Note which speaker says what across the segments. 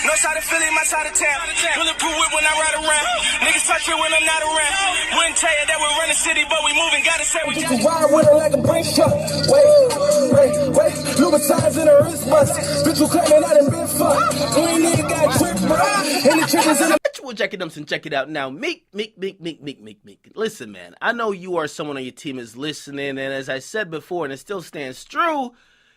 Speaker 1: No side of Philly, my side of town. Bulletproof whip when I ride around. Niggas touch it when I'm not around. Wouldn't tell you that we're running city, but we moving. Gotta say we
Speaker 2: just ride with it like a brake truck. Wait. Lubricize in a wrist bust. Bitch, you claiming I done been fucked. You ain't nigga got tripped, bro. And the chickens in the...
Speaker 3: Check it out and check it out now. Meek. Listen, man, I know you are someone on your team is listening, and as I said before, and it still stands true,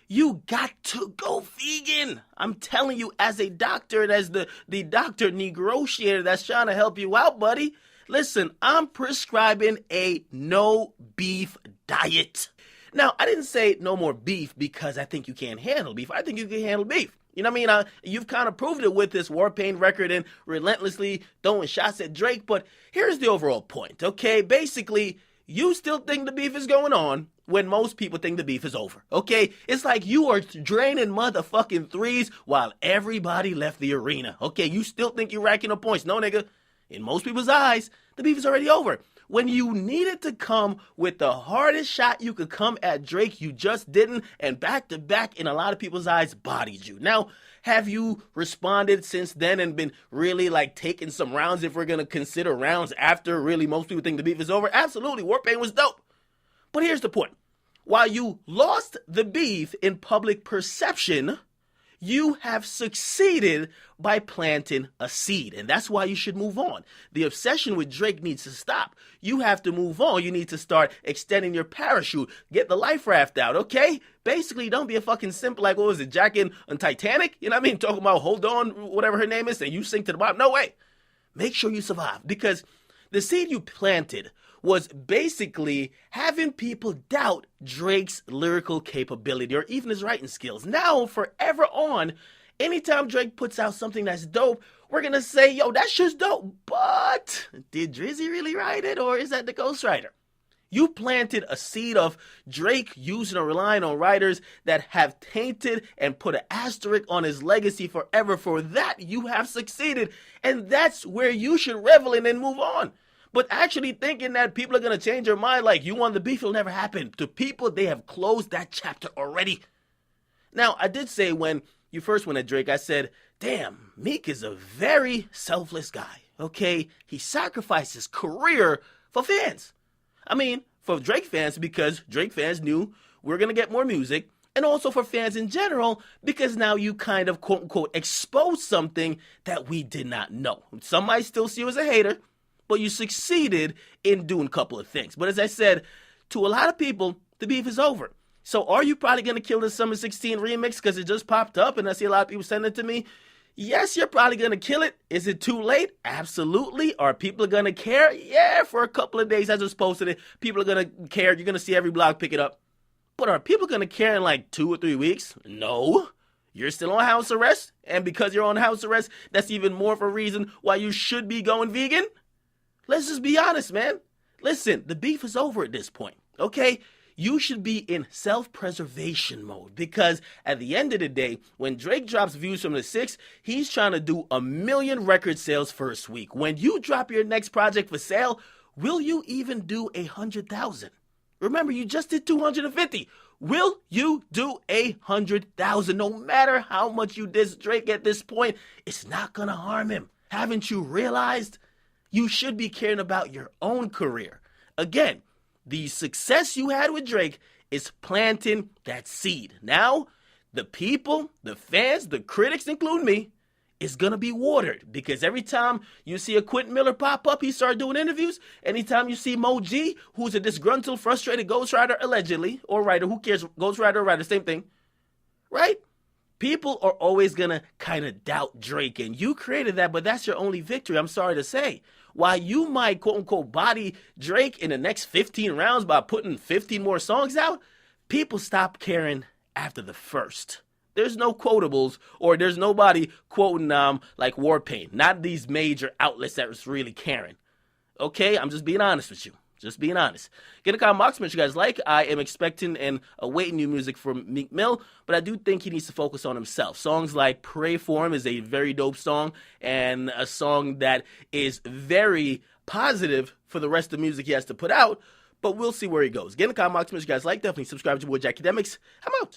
Speaker 3: you got to go vegan. I'm telling you, as a doctor and as the doctor negotiator that's trying to help you out, buddy. Listen, I'm prescribing a no beef diet. Now, I didn't say no more beef because I think you can't handle beef. I think you can handle beef. You know what I mean? You've kind of proved it with this War Paint record and relentlessly throwing shots at Drake. But here's the overall point, okay? Basically, you still think the beef is going on when most people think the beef is over, okay? It's like you are draining motherfucking threes while everybody left the arena, okay? You still think you're racking up points. No, nigga. In most people's eyes, the beef is already over. When you needed to come with the hardest shot you could come at Drake, you just didn't, and back-to-back, in a lot of people's eyes, bodied you. Now, have you responded since then and been really, like, taking some rounds, if we're going to consider rounds after really most people think the beef is over? Absolutely, War Paint was dope. But here's the point. While you lost the beef in public perception, you have succeeded by planting a seed, and that's why you should move on. The obsession with Drake needs to stop. You have to move on. You need to start extending your parachute. Get the life raft out, okay? Basically, don't be a fucking simp like, what was it, Jack on Titanic? You know what I mean? Talking about hold on, whatever her name is, and you sink to the bottom. No way. Make sure you survive, because the seed you planted was basically having people doubt Drake's lyrical capability or even his writing skills. Now, forever on, anytime Drake puts out something that's dope, we're going to say, yo, that shit's dope. But did Drizzy really write it, or is that the ghostwriter? You planted a seed of Drake using or relying on writers that have tainted and put an asterisk on his legacy forever. For that, you have succeeded. And that's where you should revel in and move on. But actually thinking that people are going to change their mind like you won the beef will never happen. To people, they have closed that chapter already. Now, I did say when you first went at Drake, I said, damn, Meek is a very selfless guy, okay? He sacrificed his career for fans. I mean, for Drake fans, because Drake fans knew we're going to get more music, and also for fans in general, because now you kind of, quote-unquote, exposed something that we did not know. Some might still see you as a hater, but you succeeded in doing a couple of things. But as I said, to a lot of people, the beef is over. So are you probably going to kill the Summer 16 remix because it just popped up and I see a lot of people sending it to me? Yes, you're probably going to kill it. Is it too late? Absolutely. Are people going to care? Yeah, for a couple of days I just posted it. People are going to care. You're going to see every blog pick it up. But are people going to care in like 2 or 3 weeks? No. You're still on house arrest. And because you're on house arrest, that's even more of a reason why you should be going vegan. Let's just be honest, man. Listen, the beef is over at this point, okay? You should be in self-preservation mode because at the end of the day, when Drake drops Views from the 6, he's trying to do 1 million record sales first week. When you drop your next project for sale, will you even do 100,000? Remember, you just did 250. Will you do 100,000? No matter how much you diss Drake at this point, it's not gonna harm him. Haven't you realized? You should be caring about your own career. Again, the success you had with Drake is planting that seed. Now, the people, the fans, the critics, including me, is going to be watered. Because every time you see a Quentin Miller pop up, he started doing interviews. Anytime you see Mo G, who's a disgruntled, frustrated ghostwriter, allegedly, or writer, who cares, ghostwriter or writer, same thing, right? People are always going to kind of doubt Drake, and you created that, but that's your only victory, I'm sorry to say. While you might, quote-unquote, body Drake in the next 15 rounds by putting 15 more songs out, people stop caring after the first. There's no quotables, or there's nobody quoting like War Paint. Not these major outlets that was really caring. Okay, I'm just being honest with you. Just being honest. Get a comment box, what you guys like. I am expecting and awaiting new music from Meek Mill, but I do think he needs to focus on himself. Songs like Pray For Him is a very dope song, and a song that is very positive for the rest of the music he has to put out, but we'll see where he goes. Get in the comment box, what you guys like. Definitely subscribe to your boy Jack Academics. I'm out.